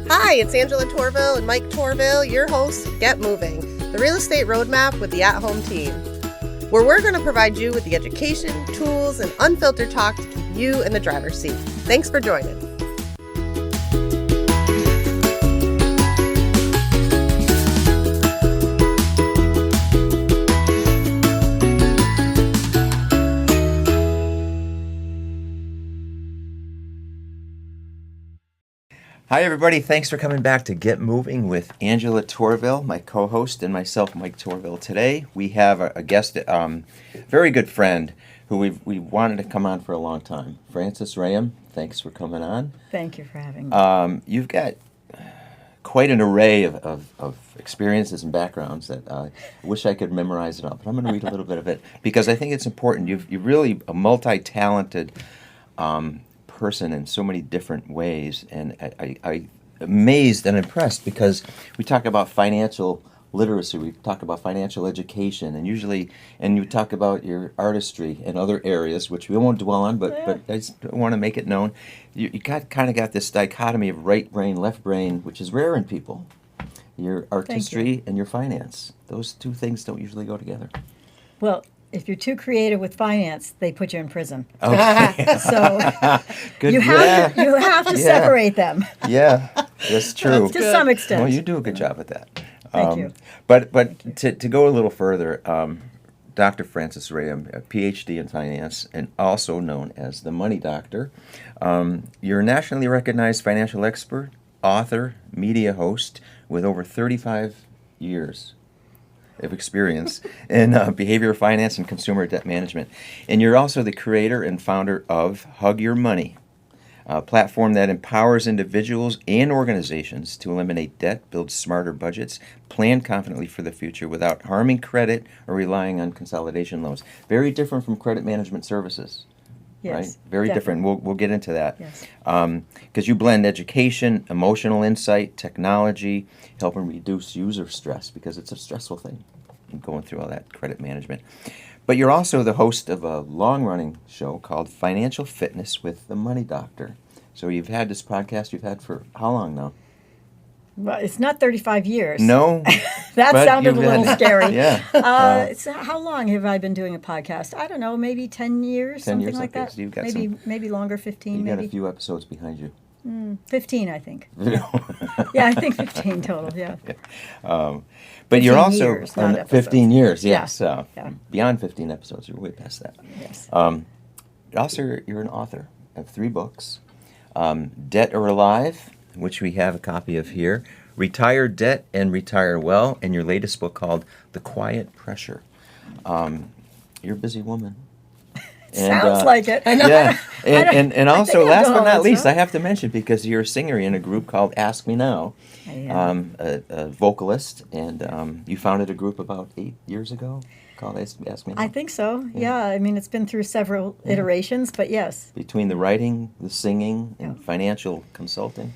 Hi, it's Angela Torville and Mike Torville, your hosts of Get Moving, the real estate roadmap with the at-home team, where we're going to provide you with the education, tools, and unfiltered talk to keep you in the driver's seat. Thanks for joining. Hi, everybody. Thanks for coming back to Get Moving with Angela Torville, my co-host, and myself, Mike Torville. Today, we have a guest, very good friend, who we wanted to come on for a long time. Frances Rahaim, thanks for coming on. Thank you for having me. You've got quite an array of experiences and backgrounds that I wish I could memorize it all, but I'm going to read a little bit of it because I think it's important. You're really a multi-talented person in so many different ways, and I amazed and impressed because we talk about financial literacy, we talk about financial education, and you talk about your artistry and other areas, which we won't dwell on, but I just want to make it known. You kind of got this dichotomy of right brain, left brain, which is rare in people. Your artistry and your finance. Those two things don't usually go together. Well, if you're too creative with finance, they put you in prison. Okay. So Good. you have to separate them. Yeah, that's true. To some extent. Well, you do a good job at that. Thank you. But to go a little further, Dr. Frances Rahaim, a PhD in finance and also known as the Money Doctor. You're a nationally recognized financial expert, author, media host with over 35 years of experience in behavioral finance and consumer debt management. And you're also the creator and founder of Hug Your Money, a platform that empowers individuals and organizations to eliminate debt, build smarter budgets, plan confidently for the future without harming credit or relying on consolidation loans. Very different from credit management services. Yes, right? Very definitely. different. We'll get into that. Yes. Because you blend education, emotional insight, technology, helping reduce user stress because it's a stressful thing going through all that credit management. But you're also the host of a long-running show called Financial Fitness with the Money Doctor. So you've had this podcast you've had for how long now? Well, it's not 35 years. No. That sounded a little scary. Yeah. So how long have I been doing a podcast? I don't know, maybe 10 years, 10 something years, like okay. that. So you've got maybe longer, 15 you maybe. got a few episodes behind you. 15, I think. Yeah, I think 15 total, yeah. But you're 15 also years, not episodes. 15 years, yes. Yeah. Beyond 15 episodes, you're way past that. Yes. Also, you're an author of 3 books. Debt or Alive, which we have a copy of here. Retire Debt and Retire Well, and your latest book called The Quiet Pressure. You're a busy woman. Sounds like it. Yeah, and also, last but not least, huh? I have to mention, because you're a singer in a group called Ask Me Now, a vocalist, and you founded a group about 8 years ago called Ask Me Now. I think so, yeah. I mean, it's been through several iterations, but yes. Between the writing, the singing, and financial consulting.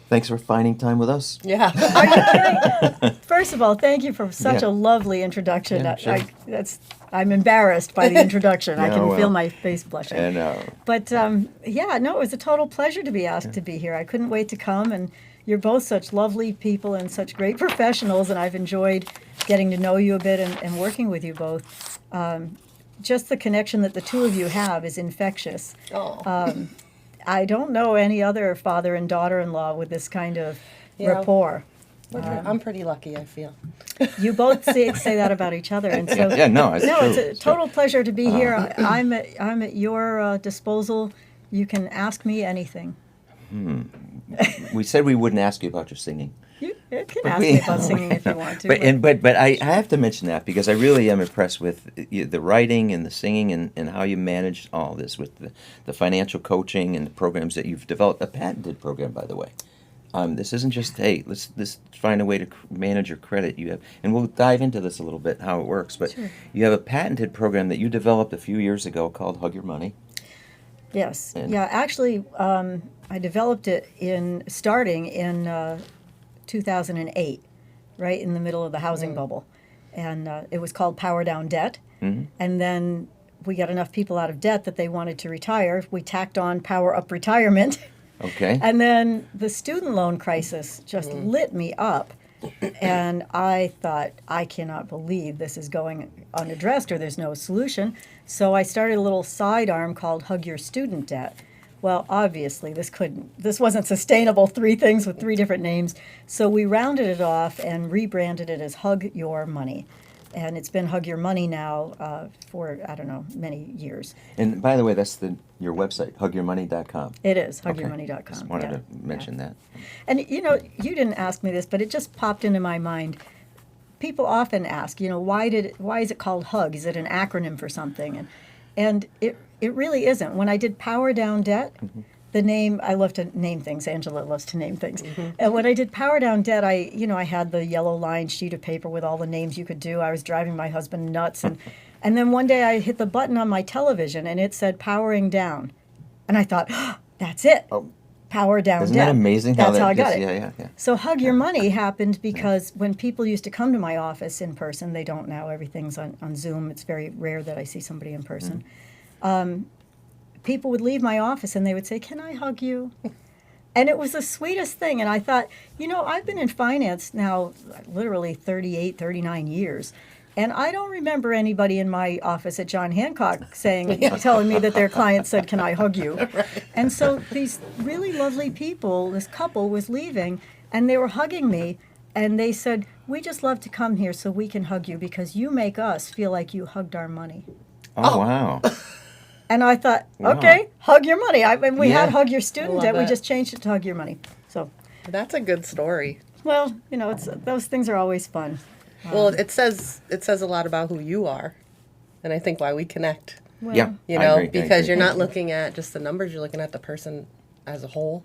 Thanks for finding time with us. Yeah. Are you kidding? First of all, thank you for such a lovely introduction. Yeah, sure. I'm embarrassed by the introduction. I can feel my face blushing. But it was a total pleasure to be asked to be here. I couldn't wait to come, and you're both such lovely people and such great professionals, and I've enjoyed getting to know you a bit and working with you both. Just the connection that the two of you have is infectious. Oh. I don't know any other father and daughter-in-law with this kind of rapport. I'm pretty lucky, I feel. You both say that about each other, and so it's a total pleasure to be here. I'm at your disposal. You can ask me anything. We said we wouldn't ask you about your singing. You can ask me about singing if you want to. But I have to mention that because I really am impressed with the writing and the singing and how you managed all this with the financial coaching and the programs that you've developed. A patented program, by the way. This isn't just, hey, let's find a way to manage your credit. You have, and we'll dive into this a little bit, how it works. But Sure. You have a patented program that you developed a few years ago called Hug Your Money. Yes. Actually, I developed it starting in 2008, right in the middle of the housing bubble. And it was called Power Down Debt. Mm-hmm. And then we got enough people out of debt that they wanted to retire. We tacked on Power Up Retirement. Okay. And then the student loan crisis just lit me up. And I thought, I cannot believe this is going unaddressed or there's no solution. So I started a little sidearm called Hug Your Student Debt. Well, obviously, this wasn't sustainable, 3 things with 3 different names. So we rounded it off and rebranded it as Hug Your Money. And it's been Hug Your Money now for, I don't know, many years. And by the way, that's your website, hugyourmoney.com. It is, hugyourmoney.com. Just wanted to mention that. And, you didn't ask me this, but it just popped into my mind. People often ask, why is it called HUG? Is it an acronym for something? And it really isn't. When I did Power Down Debt, the name, I love to name things. Angela loves to name things. And when I did Power Down Debt, I had the yellow line sheet of paper with all the names you could do. I was driving my husband nuts. And then one day I hit the button on my television and it said Powering Down. And I thought, that's it. Oh. Power Down Isn't Debt. that amazing? That's how I got it. Yeah. So Hug Your Money happened because when people used to come to my office in person, they don't now. Everything's on Zoom. It's very rare that I see somebody in person. People would leave my office and they would say, "Can I hug you?" And it was the sweetest thing. And I thought, I've been in finance now literally 38, 39 years. And I don't remember anybody in my office at John Hancock telling me that their client said, "Can I hug you?" Right. And so these really lovely people, this couple was leaving, and they were hugging me, and they said, "We just love to come here so we can hug you because you make us feel like you hugged our money." Oh, wow. And I thought, okay, Hug Your Money. We had Hug Your Student Debt. We just changed it to Hug Your Money. So that's a good story. Well, those things are always fun. Well, it says a lot about who you are, and I think why we connect. Well, yeah, because you're not looking at just the numbers; you're looking at the person as a whole.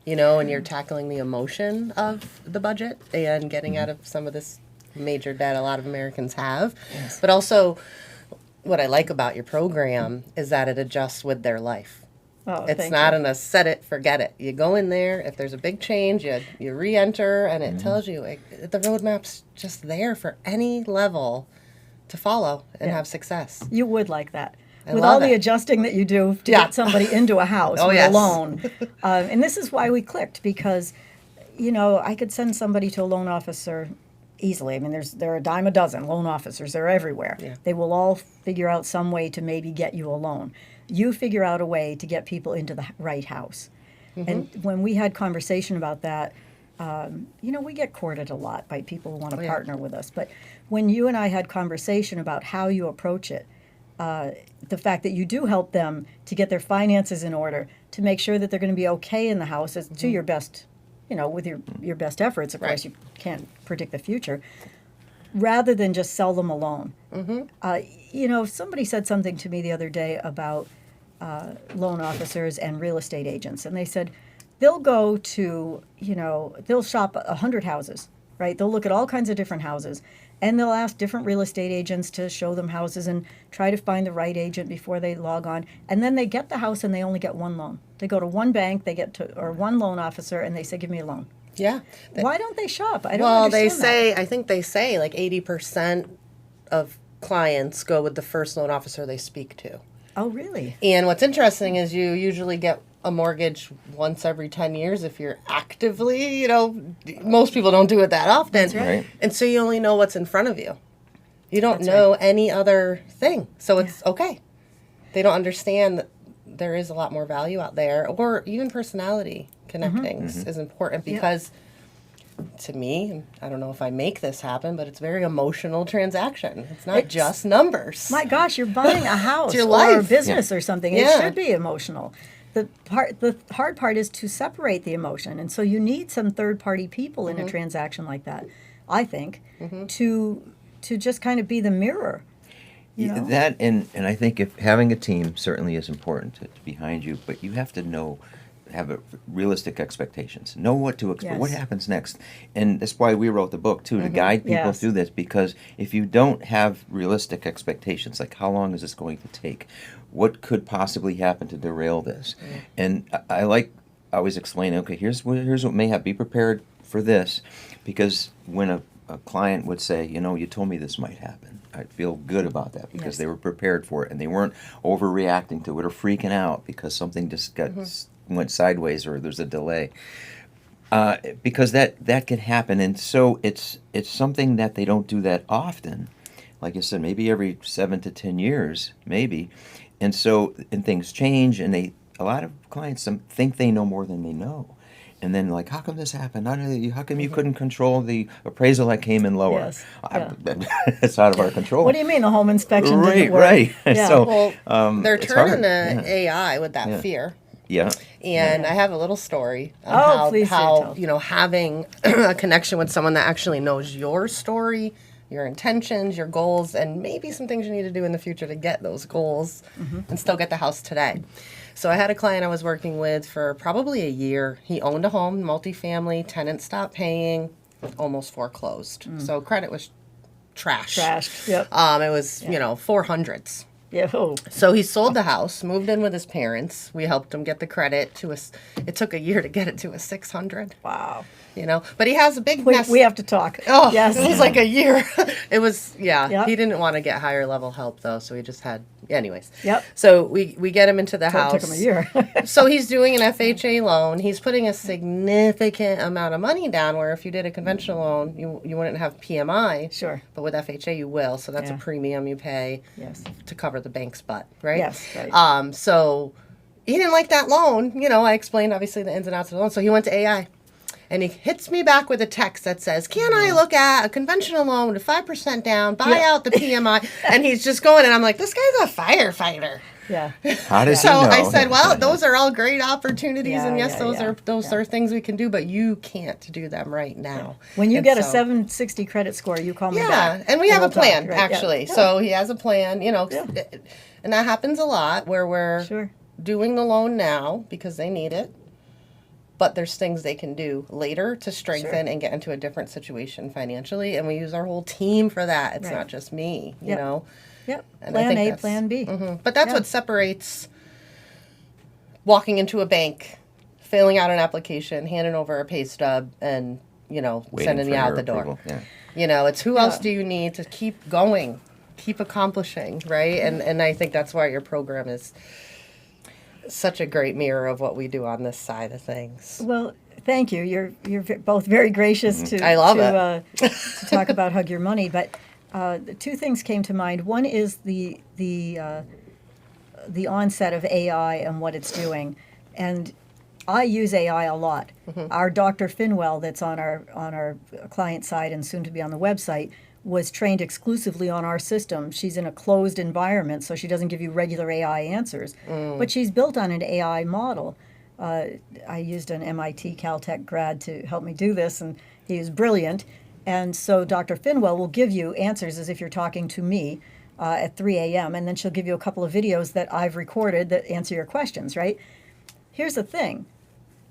And you're tackling the emotion of the budget and getting out of some of this major debt a lot of Americans have. Yes. But also, what I like about your program is that it adjusts with their life. Oh, it's not in a set it, forget it. You go in there, if there's a big change, you re-enter, and it tells you the roadmap's just there for any level to follow and have success. You would like that. I with love all the it. adjusting that you do to get somebody into a house with yes. a loan. And this is why we clicked, because, I could send somebody to a loan officer easily. I mean, there are a dime a dozen loan officers. They're everywhere. Yeah. They will all figure out some way to maybe get you a loan. You figure out a way to get people into the right house. And when we had conversation about that, we get courted a lot by people who want to partner with us. But when you and I had conversation about how you approach it, the fact that you do help them to get their finances in order, to make sure that they're going to be okay in the house, is to your best, with your best efforts. Of course, you can't predict the future. Rather than just sell them a loan. Somebody said something to me the other day about loan officers and real estate agents, and they said they'll go to, they'll shop 100 houses, right? They'll look at all kinds of different houses, and they'll ask different real estate agents to show them houses and try to find the right agent before they log on. And then they get the house and they only get one loan. They go to one bank, or one loan officer, and they say, "Give me a loan." Yeah. Why don't they shop? I don't understand that. I think they say like 80% of clients go with the first loan officer they speak to. Oh, really? And what's interesting is you usually get a mortgage once every 10 years if you're actively, most people don't do it that often. That's right. And so you only know what's in front of you. You don't know any other thing. So it's okay. They don't understand that there is a lot more value out there, or even personality connecting is important because to me, and I don't know if I make this happen, but it's a very emotional transason. It's not just numbers. My gosh, you're buying a house your or life. a business or something. It should be emotional. The hard part is to separate the emotion, and so you need some third-party people in a transaction like that, I think, to just kind of be the mirror. That and I think if having a team certainly is important to behind you, but you have to have realistic expectations. Know what to expect. What happens next, and that's why we wrote the book too, to guide people through this. Because if you don't have realistic expectations, like how long is this going to take, what could possibly happen to derail this, and I always explain. Okay, here's what may have. Be prepared for this, because when a client would say, you told me this might happen, I'd feel good about that because they were prepared for it and they weren't overreacting to it or freaking out because something just got went sideways or there's a delay. Because that can happen, and so it's something that they don't do that often. Like I said, maybe every 7 to 10 years, maybe, and things change, and a lot of clients think they know more than they know, and then like, how come this happened? How come you couldn't control the appraisal that came in lower? Yes. Yeah. It's out of our control. What do you mean the home inspection didn't work? Right. Yeah. So they're it's turning hard. to AI with that fear. Yeah. And I have a little story on please do how tell. having a connection with someone that actually knows your story, your intentions, your goals, and maybe some things you need to do in the future to get those goals and still get the house today. So I had a client I was working with for probably a year. He owned a home, multifamily, tenant stopped paying, almost foreclosed. So credit was trash. Trashed. Yep. It was, 400s. Yeah. Oh. So he sold the house, moved in with his parents. We helped him get the credit to it took a year to get it to a 600. Wow. But he has a big nest. We have to talk. Oh, yes. It was like a year. It was, Yep. He didn't want to get higher level help though, so he just had, anyways. Yep. So we get him into the house. It took him a year. So he's doing an FHA loan. He's putting a significant amount of money down where if you did a conventional loan, you wouldn't have PMI. Sure. But with FHA, you will. So that's Yeah. a premium you pay Yes. to cover the bank's butt, right? Yes, right. So he didn't like that loan. I explained obviously the ins and outs of the loan. So he went to AI. And he hits me back with a text that says, can I look at a conventional loan with 5% down, buy out the PMI? And he's just going, and I'm like, this guy's a firefighter. Yeah. How does he So know? I said, well, those are all great opportunities, Yeah, and yes, yeah, those are things we can do, but you can't do them right now. When you And get a so- 760 credit score, you call me Yeah, back. and we have a we'll talk, plan, right? Yeah. actually. Yeah. So he has a plan, Yeah. and that happens a lot where we're Sure. doing the loan now because they need it. But there's things they can do later to strengthen and get into a different situation financially. And we use our whole team for that. It's Right. not just me, you Yep. know. Yep. And I Plan think A, that's- plan B. But that's Yeah. what separates walking into a bank, filling out an application, handing over a pay stub, and, Waiting sending for you out your the door. approval. Yeah. It's who else do you need to keep going, keep accomplishing, right? And I think that's why your program is such a great mirror of what we do on this side of things. Well, thank you. You're both very gracious to I love to talk about Hug Your Money. But the two things came to mind. One is the onset of AI and what it's doing, and I use AI a lot. Our Dr. Finwell, that's on our client side and soon to be on the website, was trained exclusively on our system. She's in a closed environment, so she doesn't give you regular AI answers. But she's built on an AI model. I used an MIT Caltech grad to help me do this, and he is brilliant. And so Dr. Finwell will give you answers as if you're talking to me at 3 a.m., and then she'll give you a couple of videos that I've recorded that answer your questions, right? Here's the thing.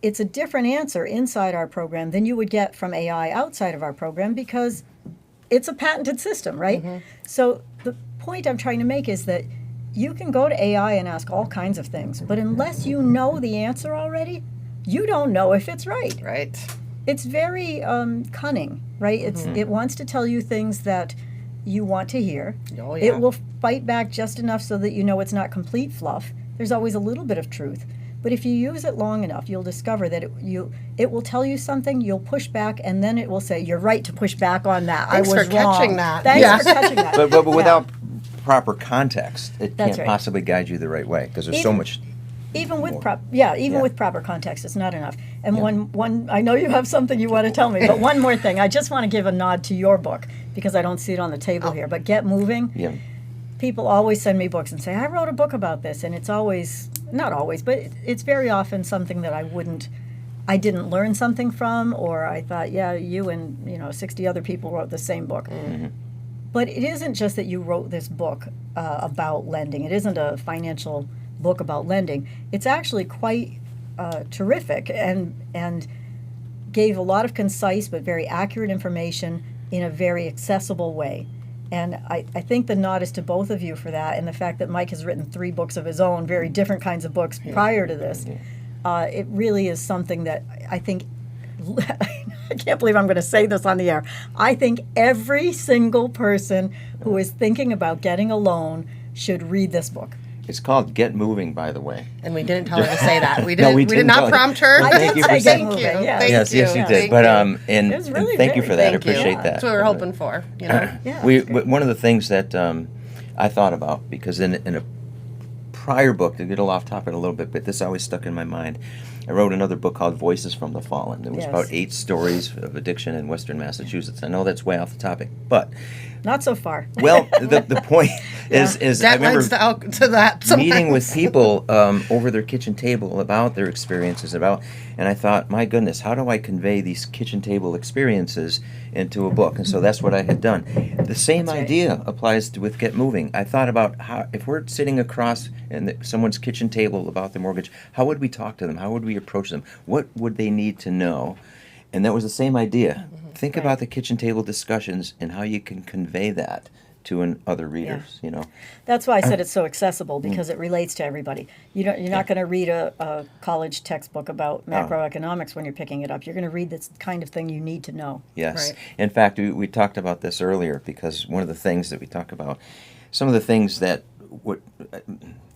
It's a different answer inside our program than you would get from AI outside of our program because it's a patented system, right? So the point I'm trying to make is that you can go to AI and ask all kinds of things, but unless you know the answer already, you don't know if it's right. Right. It's very cunning, right? It wants to tell you things that you want to hear. Oh, yeah. It will fight back just enough so that you know it's not complete fluff. There's always a little bit of truth. But if you use it long enough, you'll discover that it will tell you something, you'll push back, and then it will say, you're right to push back on that. Thanks I was for catching wrong. that. Thanks Yeah. for catching that. But Yeah. without proper context, it That's can't right. possibly guide you the right way because there's so Even- much. Even with more. even with proper context, it's not enough. And one I know you have something you want to tell me, but one more thing. I just want to give a nod to your book because I don't see it on the table here. But Get Moving. Yeah. People always send me books and say, I wrote a book about this, and it's always, not always, but it's very often something that I didn't learn something from, or I thought, yeah, you and 60 other people wrote the same book. But it isn't just that you wrote this book about lending. It isn't a financial book about lending. It's actually quite terrific and gave a lot of concise but very accurate information in a very accessible way. And I think the nod is to both of you for that, and the fact that Mike has written 3 books of his own, very different kinds of books prior to this. It really is something that I think, I can't believe I'm going to say this on the air, I think every single person who is thinking about getting a loan should read this book. It's called Get Moving, by the way. And we didn't tell her to say that. We No, didn't. we we did didn't not tell her. prompt her. Well, thank you for Get saying. moving. Thank you. Yeah. Thank Yes, you. yes, you Thank did. But It was really thank you very- for that. I Thank you. appreciate Yeah. that. That's what we were hoping for. You know. Yeah, We that's great. one of the things that I thought about, because in a prior book, to get a little off topic a little bit, but this always stuck in my mind. I wrote another book called Voices from the Fallen. It was Yes. about 8 stories of addiction in Western Massachusetts. I know that's way off the topic, but Not so far. well, the point is I That remember leads to that. Sometimes. meeting with people over their kitchen table about their experiences and I thought, my goodness, how do I convey these kitchen table experiences into a book? And so that's what I had done. The same That's right. idea applies with Get Moving. I thought about how, if we're sitting across someone's kitchen table about their mortgage, how would we talk to them? How would we approach them? What would they need to know? And that was the same idea. Think Right. about the kitchen table discussions and how you can convey that to other readers, you know. That's why I said it's so accessible, because it relates to everybody. You're not going to read a college textbook about macroeconomics when you're picking it up. You're going to read this kind of thing you need to know. Yes. Right. In fact, we talked about this earlier, because one of the things that we talk about, some of the things that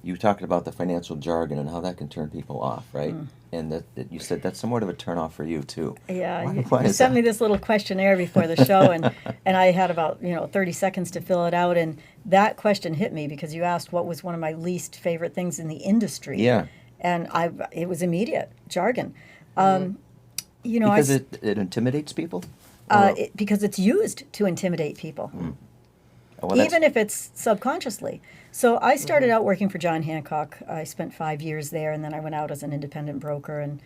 you talked about the financial jargon and how that can turn people off, right? And that you said that's somewhat of a turnoff for you too. Yeah, Why you is sent that? me this little questionnaire before the show, and I had about 30 seconds to fill it out, and that question hit me because you asked what was one of my least favorite things in the industry. Yeah. And it was immediate jargon. Because it intimidates people? Because it's used to intimidate people. Oh, well, Even if it's subconsciously. So I started out working for John Hancock. I spent 5 years there, and then I went out as an independent broker and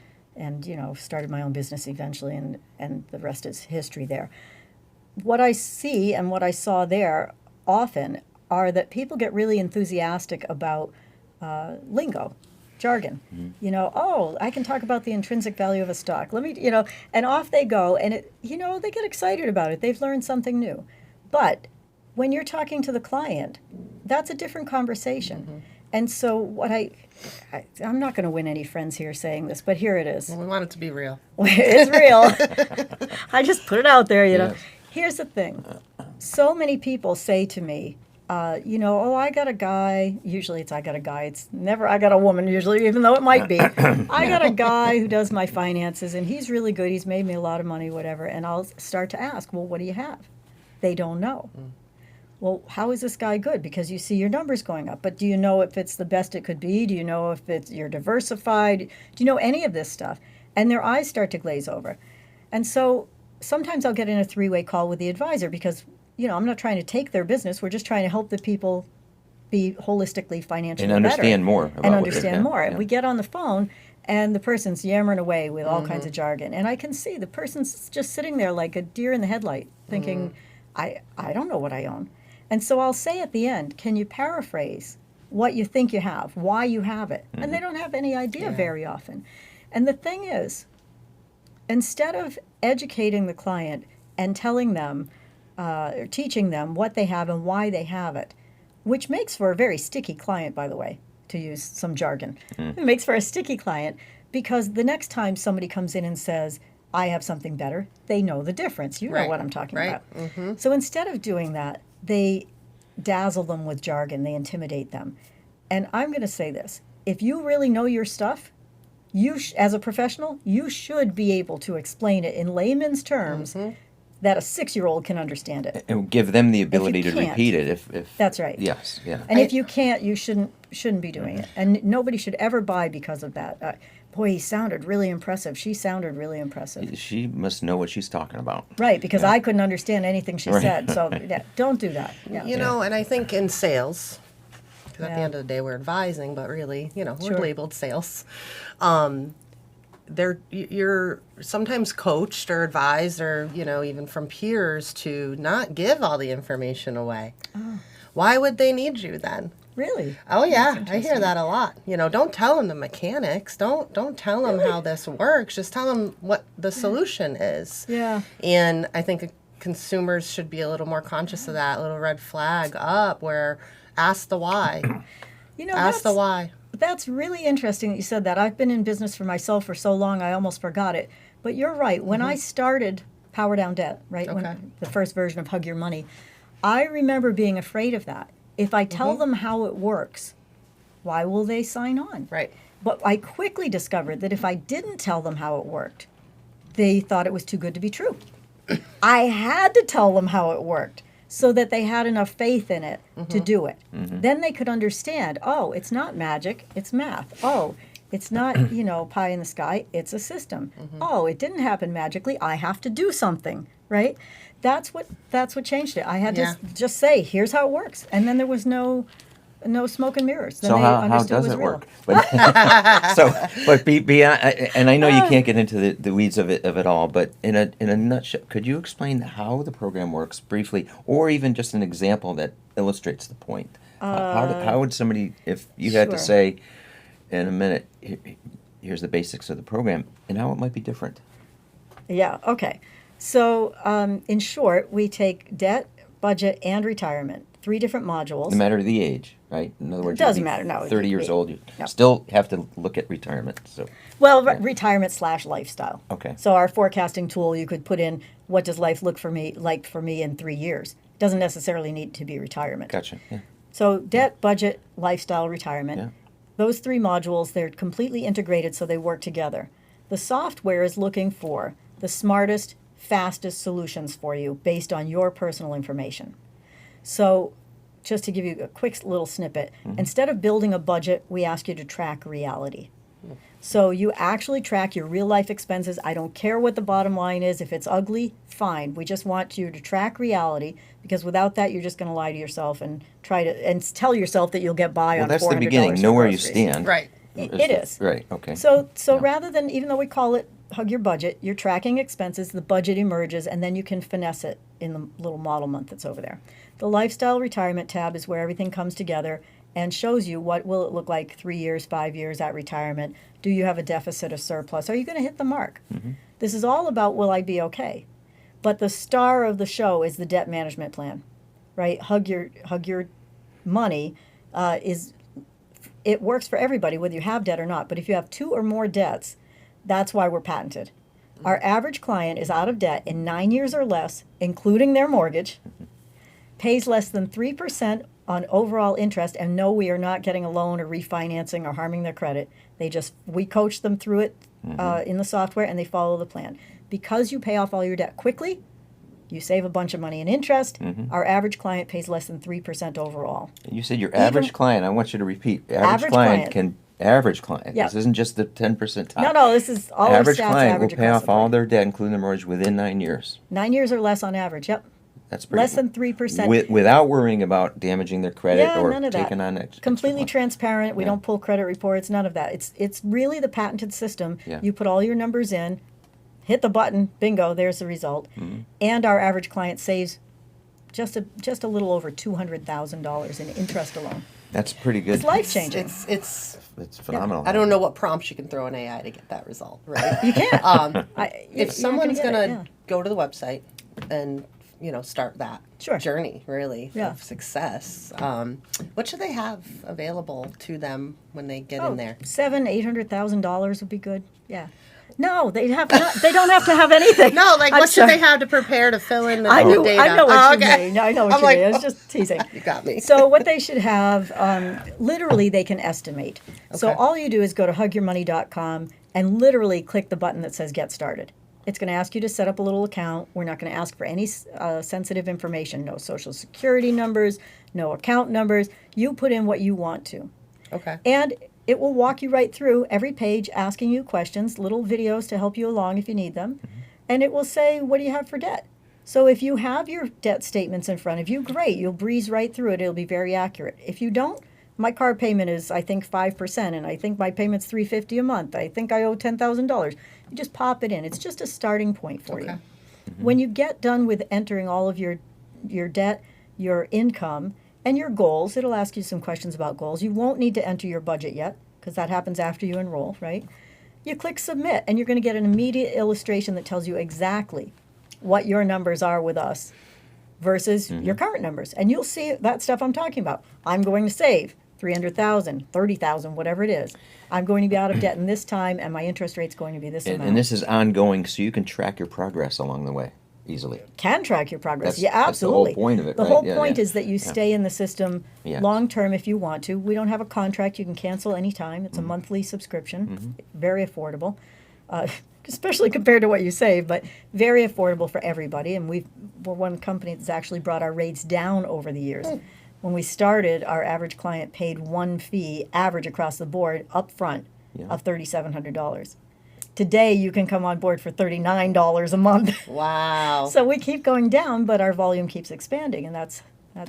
started my own business eventually, and the rest is history there. What I see and what I saw there often are that people get really enthusiastic about lingo, jargon. I can talk about the intrinsic value of a stock. Let me, and off they go, and they get excited about it. They've learned something new. But when you're talking to the client, that's a different conversation. And so what I'm not going to win any friends here saying this, but here it is. Well, we want it to be real. It's real. I just put it out there, Yes. Here's the thing. So many people say to me, I got a guy. Usually it's I got a guy. It's never I got a woman usually, even though it might be. I got a guy who does my finances, and he's really good. He's made me a lot of money, whatever. And I'll start to ask, well, what do you have? They don't know. Well, how is this guy good? Because you see your numbers going up. But do you know if it's the best it could be? Do you know if you're diversified? Do you know any of this stuff? And their eyes start to glaze over. And so sometimes I'll get in a 3-way call with the advisor because, I'm not trying to take their business. We're just trying to help the people be holistically financially And understand better. more. And about what understand they're- more. yeah. And we get on the phone, and the person's yammering away with all kinds of jargon. And I can see the person's just sitting there like a deer in the headlight thinking, I don't know what I own. And so I'll say at the end, can you paraphrase what you think you have, why you have it? And they don't have any idea very often. And the thing is, instead of educating the client and telling them or teaching them what they have and why they have it, which makes for a very sticky client, by the way, to use some jargon. It makes for a sticky client because the next time somebody comes in and says, I have something better, they know the difference. You know Right, what I'm talking right. about. So instead of doing that, they dazzle them with jargon, they intimidate them. And I'm going to say this, if you really know your stuff, as a professional, you should be able to explain it in layman's terms that a 6-year-old can understand it. And give them the ability to can't. repeat it if That's right. Yes, yeah. And if you can't, you shouldn't be doing it. And nobody should ever buy because of that. Boy, he sounded really impressive. She sounded really impressive. She must know what she's talking about. Right, because I couldn't understand anything she said. So don't do that. Yeah. And I think in sales, because at the Yeah. end of the day we're advising, but really, Sure. we're labeled sales. You're sometimes coached or advised or, even from peers to not give all the information away. Why would they need you then? Really? Oh yeah, I hear that a lot. Don't tell them the mechanics. Don't tell them how this works. Just tell them what the solution is. Yeah. And I think consumers should be a little more conscious of that little red flag up where ask the why. Ask the why. That's really interesting that you said that. I've been in business for myself for so long, I almost forgot it. But you're right. When I started Power Down Debt, right, when the first version of Hug Your Money, I remember being afraid of that. If I tell them how it works, why will they sign on? Right. But I quickly discovered that if I didn't tell them how it worked, they thought it was too good to be true. I had to tell them how it worked so that they had enough faith in it to do it. Then they could understand, oh, it's not magic, it's math. Oh, it's not, pie in the sky, it's a system. Oh, it didn't happen magically, I have to do something, right? That's what changed it. I had to just say, here's how it works. And then there was no smoke and mirrors. Then So they how understood does was it real. work? But beyond, and I know you can't get into the weeds of it all, but in a nutshell, could you explain how the program works briefly, or even just an example that illustrates the point? How would somebody, if you had to Sure. say in a minute, here's the basics of the program, and how it might be different? Yeah, okay. So in short, we take debt, budget, and retirement, 3 different modules. No matter the age, right? In other words, It doesn't you'd be matter, no. 30 years old, you No. still have to look at retirement. So Well, retirement/lifestyle. Okay. So our forecasting tool, you could put in, what does life look for me like for me in 3 years? Doesn't necessarily need to be retirement. gotcha. Yeah. So debt, budget, lifestyle, retirement. Yeah. Those 3 modules, they're completely integrated so they work together. The software is looking for the smartest, fastest solutions for you based on your personal information. So just to give you a quick little snippet, instead of building a budget, we ask you to track reality. So you actually track your real life expenses. I don't care what the bottom line is. If it's ugly, fine. We just want you to track reality, because without that, you're just going to lie to yourself and tell yourself that you'll get by Well, on $400 that's the beginning. for Know where you groceries. stand. Right. It is. Right. Okay. So Yeah. rather than, even though we call it Hug Your Budget, you're tracking expenses, the budget emerges, and then you can finesse it in the little model month that's over there. The Lifestyle Retirement tab is where everything comes together and shows you what will it look like 3 years, 5 years at retirement. Do you have a deficit, a surplus? Are you going to hit the mark? This is all about, will I be okay? But the star of the show is the debt management plan, right? Hug Your Money it works for everybody, whether you have debt or not. But if you have 2 or more debts, that's why we're patented. Our average client is out of debt in 9 years or less, including their mortgage, pays less than 3% on overall interest, and no, we are not getting a loan or refinancing or harming their credit. We coach them through it in the software, and they follow the plan. Because you pay off all your debt quickly, you save a bunch of money in interest. Our average client pays less than 3% overall. You said your average client. I want you to repeat. Average client. Average client. Yeah. This isn't just the 10% top. No, this is all our Average stats client average will pay across off the all board. their debt, including their mortgage, within 9 years. 9 years or less on average, yep. That's pretty Less than 3%. without worrying about damaging their credit or none of that. taking on extra. Completely extra transparent. We Yeah. don't pull credit reports. None of that. It's really the patented system. Yeah. You put all your numbers in, hit the button, bingo, there's the result. And our average client saves just a little over $200,000 in interest alone. That's pretty good. It's life changing. It's It's phenomenal. I don't know what prompts you can throw in AI to get that result, right? You can't. If someone's gonna gonna get it, yeah. go to the website and start that Sure. journey really Yeah. of success, what should they have available to them when they get in there? $700,000-800,000 would be good. Yeah. No, they don't have to have anything. No, like I'm what should sorry. they have to prepare to fill in the I data? know what you okay. mean. I know what I'm you like, mean. I was just teasing. You got me. So what they should have, literally they can estimate. So Okay. all you do is go to hugyourmoney.com and literally click the button that says Get Started. It's going to ask you to set up a little account. We're not going to ask for any sensitive information, no social security numbers, no account numbers. You put in what you want to. Okay. And it will walk you right through every page, asking you questions, little videos to help you along if you need them. And it will say, what do you have for debt? So if you have your debt statements in front of you, great. You'll breeze right through it. It'll be very accurate. If you don't, my car payment is, I think, 5%, and I think my payment's $350 a month. I think I owe $10,000. You just pop it in. It's just a starting point for you. When you get done with entering all of your debt, your income, and your goals, it'll ask you some questions about goals. You won't need to enter your budget yet, because that happens after you enroll, right? You click submit, and you're going to get an immediate illustration that tells you exactly what your numbers are with us versus your current numbers. And you'll see that stuff I'm talking about. I'm going to save $300,000, $30,000, whatever it is. I'm going to be out of debt in this time, and my interest rate's going to be this amount. And this is ongoing, so you can track your progress along the way. easily. Can track your progress. That's, yeah, absolutely. That's the whole point of it, The right? whole point is that you stay in the system Yes. long term if you want to. We don't have a contract. You can cancel anytime. It's a monthly subscription, very affordable, especially compared to what you save, but very affordable for everybody. And we're one company that's actually brought our rates down over the years. When we started, our average client paid one fee, average across the board, up front, of $3,700. Today, you can come on board for $39 a month. Wow. So we keep going down, but our volume keeps expanding, and that's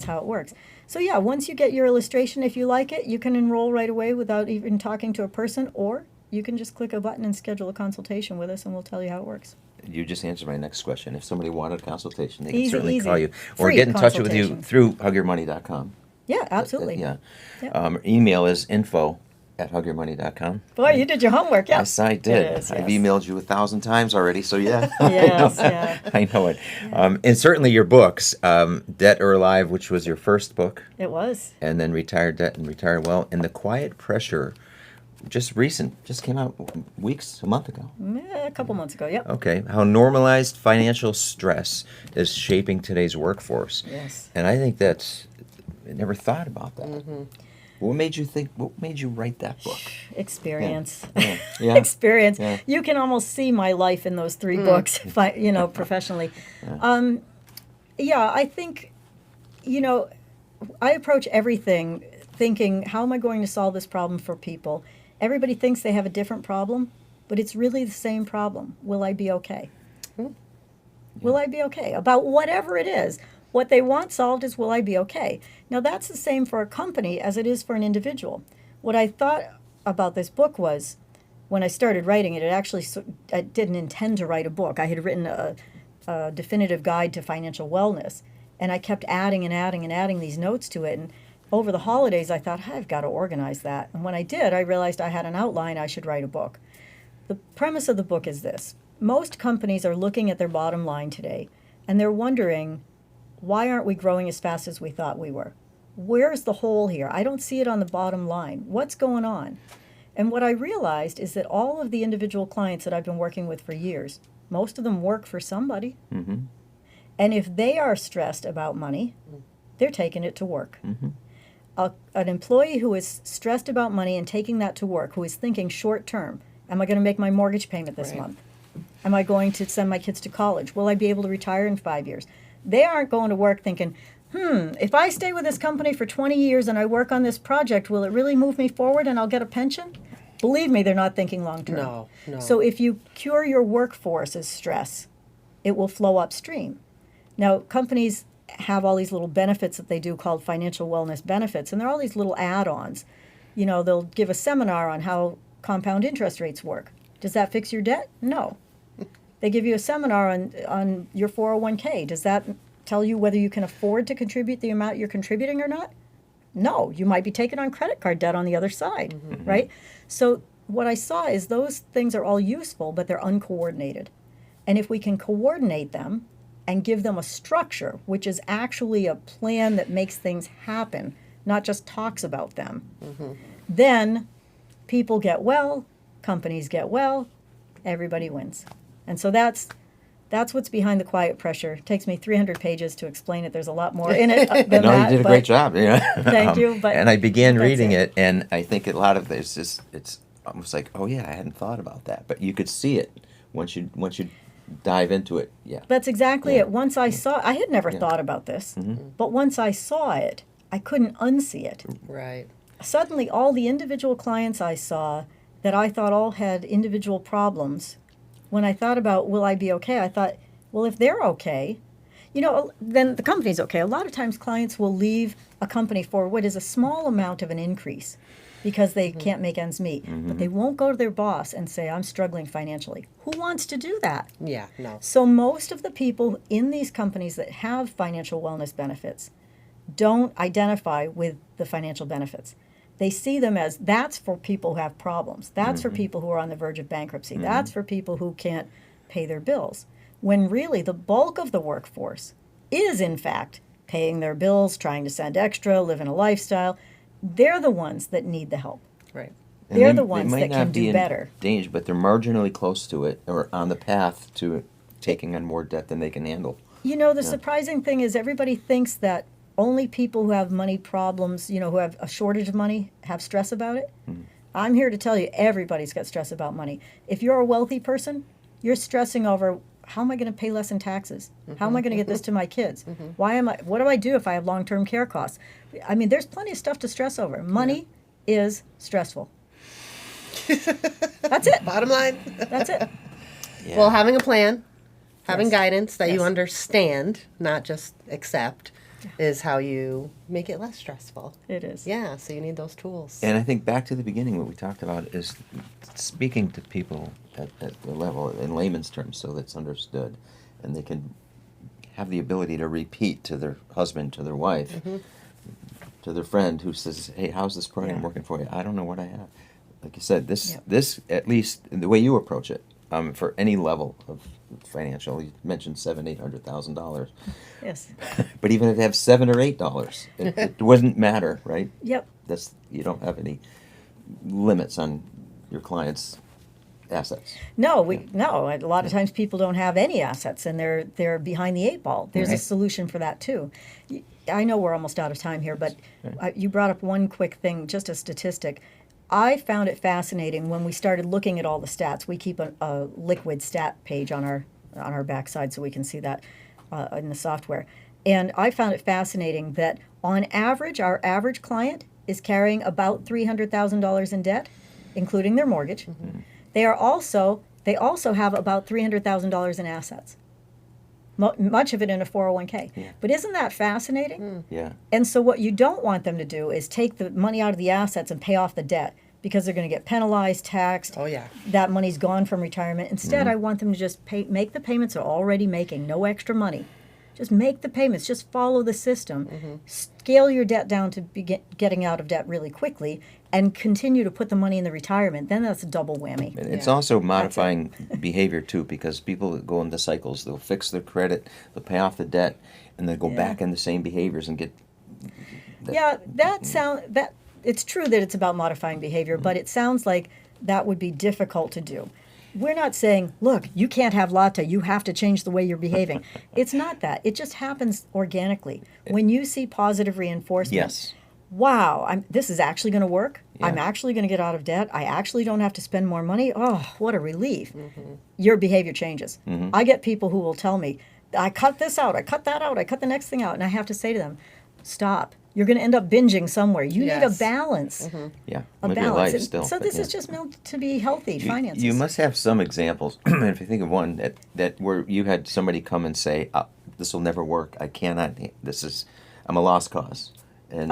how it works. So yeah, once you get your illustration, if you like it, you can enroll right away without even talking to a person, or you can just click a button and schedule a consultation with us, and we'll tell you how it works. You just answered my next question. If somebody wanted a consultation, they Easy, can certainly easy. call you or Free get in touch with you consultation. through hugyourmoney.com. Yeah, absolutely. Yeah. Yeah. Email is info@hugyourmoney.com. Boy, you did your homework, yeah. Yes, I did. It is, I've yes. emailed you 1,000 times already, so yeah. Yes, yeah. I know it. And certainly your books, Debt or Alive, which was your first book, It was. and then Retired Debt and Retired Well, and The Quiet Pressure, just came out a month ago. A couple months ago, yep. Okay, how normalized financial stress is shaping today's workforce. Yes. And I think I never thought about that. What made you write that book? Experience. Yeah. Experience. Yeah. You can almost see my life in those three books, if I, professionally. I think, I approach everything thinking, how am I going to solve this problem for people? Everybody thinks they have a different problem, but it's really the same problem. Will I be okay? Will I be okay? About whatever it is. What they want solved is, will I be okay? Now, that's the same for a company as it is for an individual. What I thought about this book was, when I started writing it, I didn't intend to write a book. I had written a definitive guide to financial wellness, and I kept adding and adding and adding these notes to it. And over the holidays, I thought, I've got to organize that. And when I did, I realized I had an outline. I should write a book. The premise of the book is this. Most companies are looking at their bottom line today, and they're wondering, why aren't we growing as fast as we thought we were? Where's the hole here? I don't see it on the bottom line. What's going on? And what I realized is that all of the individual clients that I've been working with for years, most of them work for somebody. Mm-hmm. And if they are stressed about money, they're taking it to work. Mm-hmm. An employee who is stressed about money and taking that to work, who is thinking short term, am I going to make my mortgage payment this month? Am I going to send my kids to college? Will I be able to retire in 5 years? They aren't going to work thinking, if I stay with this company for 20 years and I work on this project, will it really move me forward and I'll get a pension? Believe me, they're not thinking long term. No. So if you cure your workforce's stress, it will flow upstream. Now, companies have all these little benefits that they do called financial wellness benefits, and they're all these little add-ons. They'll give a seminar on how compound interest rates work. Does that fix your debt? No. They give you a seminar on your 401k. Does that tell you whether you can afford to contribute the amount you're contributing or not? No. You might be taking on credit card debt on the other side, right? So what I saw is those things are all useful, but they're uncoordinated. And if we can coordinate them and give them a structure, which is actually a plan that makes things happen, not just talks about them, then people get well, companies get well, everybody wins. And so that's what's behind The Quiet Pressure. It takes me 300 pages to explain it. There's a lot more in it than No, that. you did a great job. Thank you. And I began that's reading it. it, and I think a lot of this it's almost like, oh yeah, I hadn't thought about that. But you could see it once you dive into it. Yeah. That's exactly it. Once I saw, I had never thought about this, but once I saw it, I couldn't unsee it. Right. Suddenly, all the individual clients I saw that I thought all had individual problems, when I thought about, will I be okay? I thought, well, if they're okay, then the company's okay. A lot of times clients will leave a company for what is a small amount of an increase because they can't make ends meet. But they won't go to their boss and say, I'm struggling financially. Who wants to do that? Yeah, no. So most of the people in these companies that have financial wellness benefits don't identify with the financial benefits. They see them as, that's for people who have problems. That's for people who are on the verge of bankruptcy. That's for people who can't pay their bills. When really the bulk of the workforce is, in fact, paying their bills, trying to send extra, living a lifestyle. They're the ones that need the help. Right. They're the ones that can do better. Danger, but they're marginally close to it or on the path to taking on more debt than they can handle. You know, the surprising thing is everybody thinks that only people who have money problems, you know, who have a shortage of money, have stress about it. Mm-hmm. I'm here to tell you, everybody's got stress about money. If you're a wealthy person, you're stressing over, how am I going to pay less in taxes? How am I going to get this to my kids? What do I do if I have long-term care costs? I mean, there's plenty of stuff to stress over. Money is stressful. That's it. Bottom line. That's it. Yeah. Well, having a plan, having Yes. guidance that Yes. you understand, not just accept, is how you make it less stressful. It is. Yeah, so you need those tools. And I think back to the beginning, what we talked about is speaking to people at the level, in layman's terms, so that's understood, and they can have the ability to repeat to their husband, to their wife, to their friend who says, hey, how's this program working for you? I don't know what I have. Like you said, this at least, the way you approach it, for any level of financial, you mentioned $700,000-800,000. Yes. But even if they have $7 or $8, it wouldn't matter, right? Yep. You don't have any limits on your clients' assets. No, a lot of times people don't have any assets and they're behind the eight ball. There's a solution for that too. I know we're almost out of time here, but you brought up one quick thing, just a statistic. I found it fascinating when we started looking at all the stats. We keep a liquid stat page on our backside so we can see that in the software. And I found it fascinating that on average, our average client is carrying about $300,000 in debt, including their mortgage. Mm-hmm. They also have about $300,000 in assets. Much of it in a 401k. Yeah. But isn't that fascinating? Mm. Yeah. And so what you don't want them to do is take the money out of the assets and pay off the debt because they're going to get penalized, taxed. Oh, yeah. That money's gone from retirement. Instead, I want them to just make the payments they're already making, no extra money. Just make the payments. Just follow the system. Mm-hmm. Scale your debt down to getting out of debt really quickly and continue to put the money in the retirement. Then that's a double whammy. It's also modifying behavior, too, because people that go into cycles, they'll fix their credit, they'll pay off the debt, and they'll go back in the same behaviors and get... It's true that it's about modifying behavior, but it sounds like that would be difficult to do. We're not saying, look, you can't have latte, you have to change the way you're behaving. It's not that. It just happens organically. When you see positive reinforcement, wow, this is actually going to work. Yeah. I'm actually going to get out of debt. I actually don't have to spend more money. Oh, what a relief. Mm-hmm. Your behavior changes. Mm-hmm. I get people who will tell me, I cut this out, I cut that out, I cut the next thing out, and I have to say to them, stop. You're going to end up binging somewhere. You need a balance. Mm-hmm. Yeah, a live balance. Your life still, so this is just meant to be healthy finances. You must have some examples. If you think of one that where you had somebody come and say, "This will never work. I cannot. I'm a lost cause." And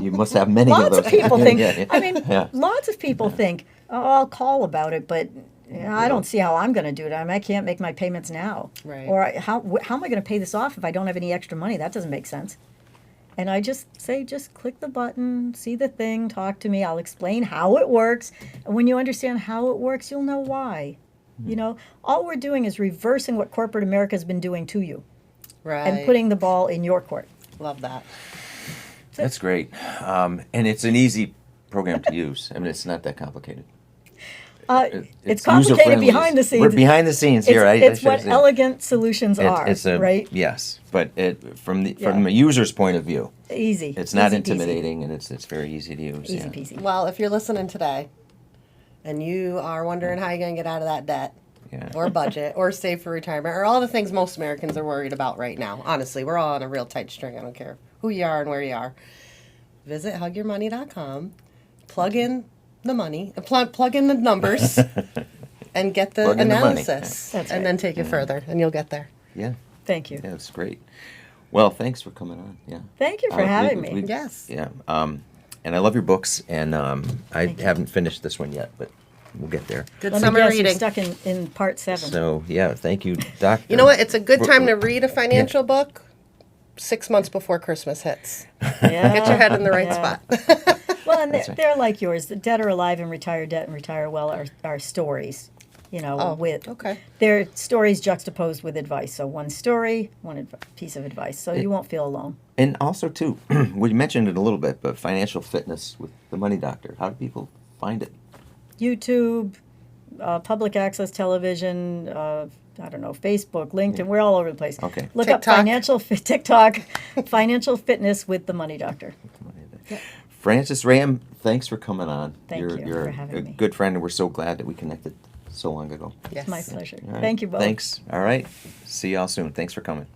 you must have many of those. Lots of people think. I mean, lots of people think, "Oh, I'll call about it," but. I don't see how I'm going to do it. I can't make my payments now. Right. Or how am I going to pay this off if I don't have any extra money? That doesn't make sense. And I just say, just click the button, see the thing, talk to me. I'll explain how it works. And when you understand how it works, you'll know why. Mm-hmm. You know, all we're doing is reversing what corporate America has been doing to you. Right. And putting the ball in your court. Love that. That's great. And it's an easy program to use. I mean, it's not that complicated. It's complicated behind the scenes. We're behind the scenes here. It's what elegant solutions are, right? Yes, but from a user's point of view, easy. It's not intimidating, and it's very easy to use. Easy peasy. Well, if you're listening today, and you are wondering how you're going to get out of that debt, or budget, or save for retirement, or all the things most Americans are worried about right now. Honestly, we're all on a real tight string. I don't care who you are and where you are. Visit hugyourmoney.com, plug in the money, plug in the numbers, and get the analysis, and then take it further, and you'll get there. Yeah. Thank you. Yeah, that's great. Well, thanks for coming on. Yeah. Thank you for having me. Yes. Yeah. And I love your books, and I haven't finished this one yet, but we'll get there. Good summer reading. You're stuck in part 7. So, thank you, Doctor. You know what? It's a good time to read a financial book 6 months before Christmas hits. Yeah. Get your head in the right spot. Well, and they're like yours. The Dead or Alive and Retire Debt and Retire Well are stories, they're stories juxtaposed with advice. So one story, one piece of advice. So you won't feel alone. And also, too, we mentioned it a little bit, but financial fitness with the Money Doctor. How do people find it? YouTube, public access television, I don't know, Facebook, LinkedIn. We're all over the place. Okay. Look TikTok. up TikTok, Financial Fitness with the Money Doctor. Frances Rahaim, thanks for coming on. Thank you You're for having a me. good friend, and we're so glad that we connected so long ago. Yes. It's my pleasure. All right. Thank you both. Thanks. All right. See y'all soon. Thanks for coming.